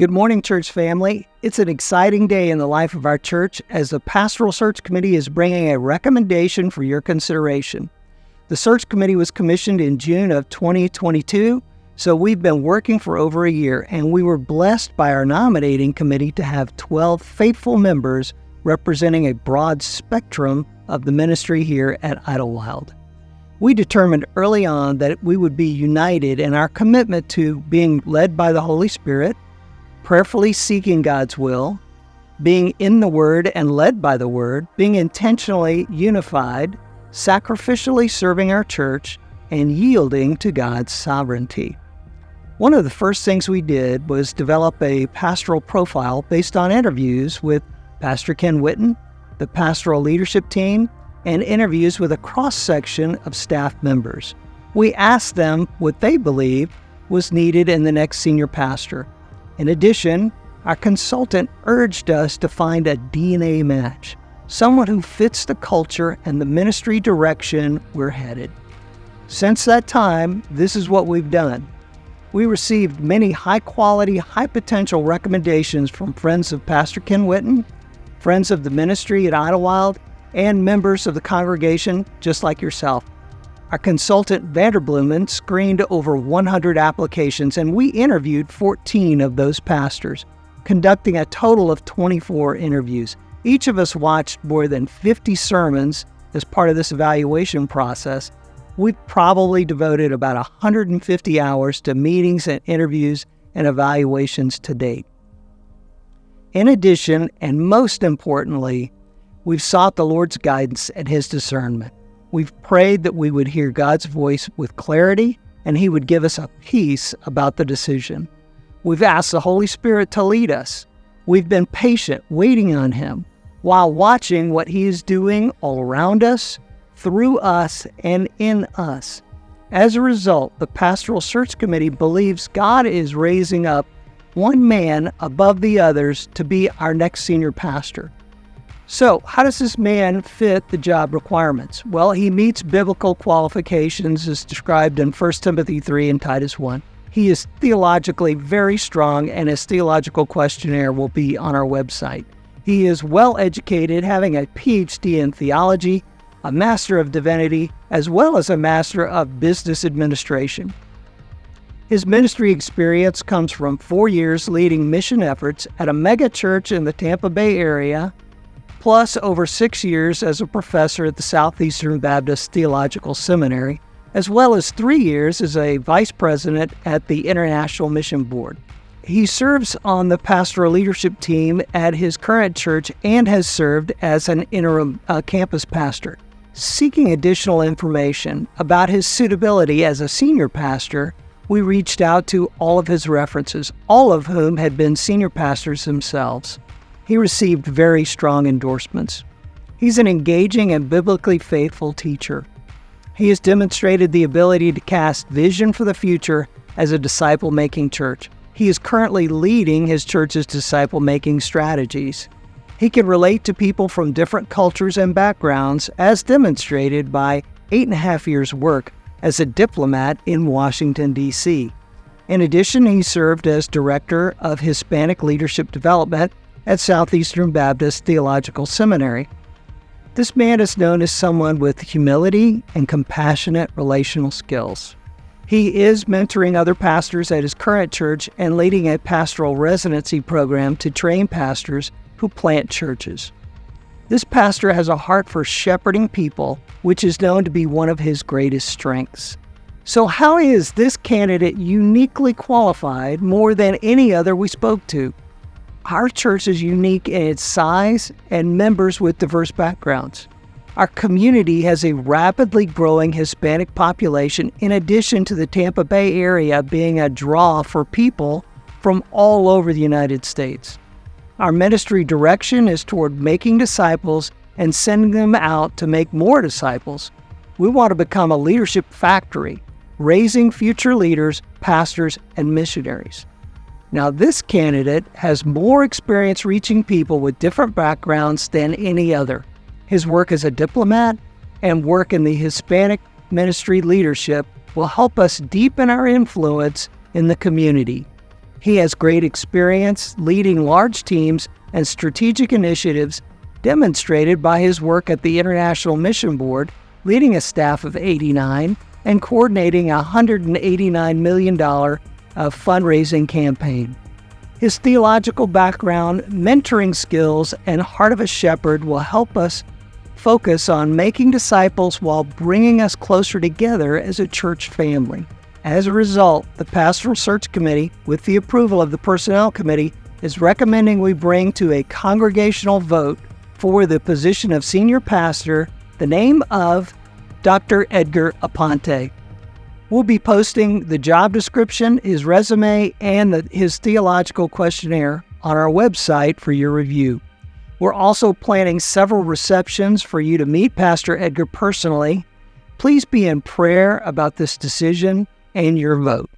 Good morning, church family. It's an exciting day in the life of our church as the Pastoral Search Committee is bringing a recommendation for your consideration. The search committee was commissioned in June of 2022, so we've been working for over a year, and we were blessed by our nominating committee to have 12 faithful members representing a broad spectrum of the ministry here at Idlewild. We determined early on that we would be united in our commitment to being led by the Holy Spirit, prayerfully seeking God's will, being in the Word and led by the Word, being intentionally unified, sacrificially serving our church, and yielding to God's sovereignty. One of the first things we did was develop a pastoral profile based on interviews with Pastor Ken Whitten, the pastoral leadership team, and interviews with a cross-section of staff members. We asked them what they believed was needed in the next senior pastor. In addition, our consultant urged us to find a DNA match, someone who fits the culture and the ministry direction we're headed. Since that time, this is what we've done. We received many high-quality, high-potential recommendations from friends of Pastor Ken Whitten, friends of the ministry at Idlewild, and members of the congregation just like yourself. Our consultant Vanderblumen screened over 100 applications, and we interviewed 14 of those pastors, conducting a total of 24 interviews. Each of us watched more than 50 sermons as part of this evaluation process. We've probably devoted about 150 hours to meetings and interviews and evaluations to date. In addition, and most importantly, we've sought the Lord's guidance and His discernment. We've prayed that we would hear God's voice with clarity and He would give us a peace about the decision. We've asked the Holy Spirit to lead us. We've been patient, waiting on Him, while watching what He is doing all around us, through us, and in us. As a result, the Pastoral Search Committee believes God is raising up one man above the others to be our next senior pastor. So, how does this man fit the job requirements? Well, he meets biblical qualifications as described in 1 Timothy 3 and Titus 1. He is theologically very strong, and his theological questionnaire will be on our website. He is well educated, having a PhD in theology, a Master of Divinity, as well as a Master of Business Administration. His ministry experience comes from 4 years leading mission efforts at a mega church in the Tampa Bay area, plus over 6 years as a professor at the Southeastern Baptist Theological Seminary, as well as 3 years as a vice president at the International Mission Board. He serves on the pastoral leadership team at his current church and has served as an interim campus pastor. Seeking additional information about his suitability as a senior pastor, we reached out to all of his references, all of whom had been senior pastors themselves. He received very strong endorsements. He's an engaging and biblically faithful teacher. He has demonstrated the ability to cast vision for the future as a disciple-making church. He is currently leading his church's disciple-making strategies. He can relate to people from different cultures and backgrounds, as demonstrated by 8.5 years' work as a diplomat in Washington, D.C. In addition, he served as Director of Hispanic Leadership Development at Southeastern Baptist Theological Seminary. This man is known as someone with humility and compassionate relational skills. He is mentoring other pastors at his current church and leading a pastoral residency program to train pastors who plant churches. This pastor has a heart for shepherding people, which is known to be one of his greatest strengths. So how is this candidate uniquely qualified more than any other we spoke to? Our church is unique in its size and members with diverse backgrounds. Our community has a rapidly growing Hispanic population in addition to the Tampa Bay area being a draw for people from all over the United States. Our ministry direction is toward making disciples and sending them out to make more disciples. We want to become a leadership factory, raising future leaders, pastors, and missionaries. Now, this candidate has more experience reaching people with different backgrounds than any other. His work as a diplomat and work in the Hispanic ministry leadership will help us deepen our influence in the community. He has great experience leading large teams and strategic initiatives, demonstrated by his work at the International Mission Board, leading a staff of 89 and coordinating a $189 million fundraising campaign. His theological background, mentoring skills, and heart of a shepherd will help us focus on making disciples while bringing us closer together as a church family. As a result, the Pastoral Search Committee, with the approval of the Personnel Committee, is recommending we bring to a congregational vote for the position of senior pastor the name of Dr. Edgar Aponte. We'll be posting the job description, his resume, and his theological questionnaire on our website for your review. We're also planning several receptions for you to meet Pastor Edgar personally. Please be in prayer about this decision and your vote.